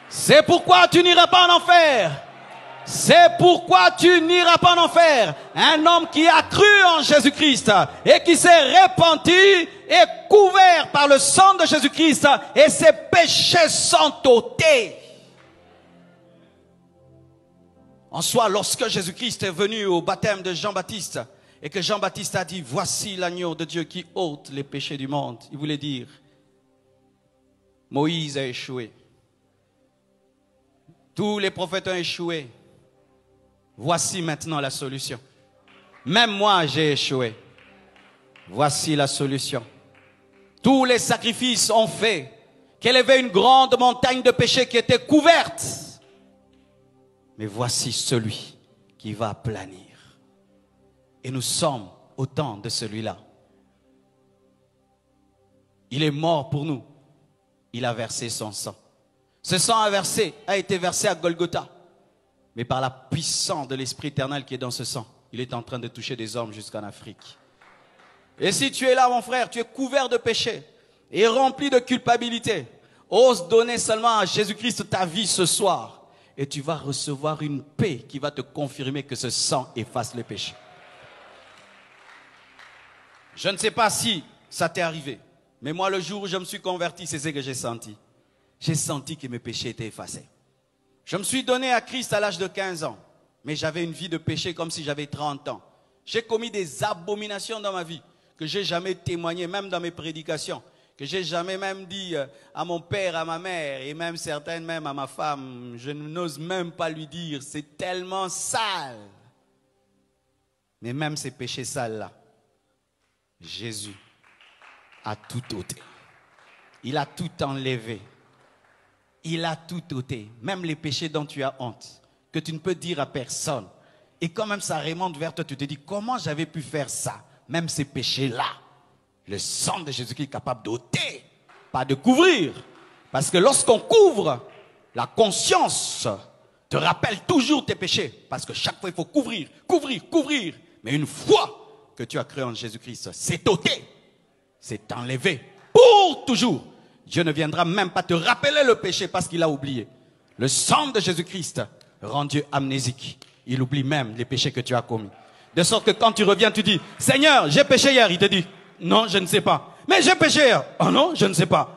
C'est pourquoi tu n'iras pas en enfer. C'est pourquoi tu n'iras pas en enfer. Un homme qui a cru en Jésus-Christ et qui s'est repenti est couvert par le sang de Jésus-Christ et ses péchés sont ôtés. En soi, lorsque Jésus-Christ est venu au baptême de Jean-Baptiste et que Jean-Baptiste a dit, voici l'agneau de Dieu qui ôte les péchés du monde, il voulait dire, Moïse a échoué. Tous les prophètes ont échoué. Voici maintenant la solution. Même moi, j'ai échoué. Voici la solution. Tous les sacrifices ont fait qu'elle avait une grande montagne de péché qui était couverte. Mais voici celui qui va planir. Et nous sommes au temps de celui-là. Il est mort pour nous. Il a versé son sang. Ce sang a été versé à Golgotha. Mais par la puissance de l'Esprit éternel qui est dans ce sang, il est en train de toucher des hommes jusqu'en Afrique. Et si tu es là, mon frère, tu es couvert de péché et rempli de culpabilité, ose donner seulement à Jésus-Christ ta vie ce soir et tu vas recevoir une paix qui va te confirmer que ce sang efface les péchés. Je ne sais pas si ça t'est arrivé, mais moi, le jour où je me suis converti, c'est ce que j'ai senti. J'ai senti que mes péchés étaient effacés. Je me suis donné à Christ à l'âge de 15 ans, mais j'avais une vie de péché comme si j'avais 30 ans. J'ai commis des abominations dans ma vie que j'ai jamais témoigné, même dans mes prédications, que j'ai jamais même dit à mon père, à ma mère, et même certaines même à ma femme. Je n'ose même pas lui dire, c'est tellement sale. Mais même ces péchés sales-là, Jésus a tout ôté. Il a tout enlevé. Il a tout ôté, même les péchés dont tu as honte, que tu ne peux dire à personne. Et quand même ça remonte vers toi, tu te dis, comment j'avais pu faire ça? Même ces péchés-là, le sang de Jésus-Christ est capable d'ôter, pas de couvrir. Parce que lorsqu'on couvre, la conscience te rappelle toujours tes péchés. Parce que chaque fois, il faut couvrir, couvrir, couvrir. Mais une fois que tu as cru en Jésus-Christ, c'est ôté, c'est enlevé pour toujours. Dieu ne viendra même pas te rappeler le péché parce qu'il a oublié. Le sang de Jésus-Christ rend Dieu amnésique. Il oublie même les péchés que tu as commis. De sorte que quand tu reviens, tu dis, Seigneur, j'ai péché hier. Il te dit, non, je ne sais pas. Mais j'ai péché hier. Oh non, je ne sais pas.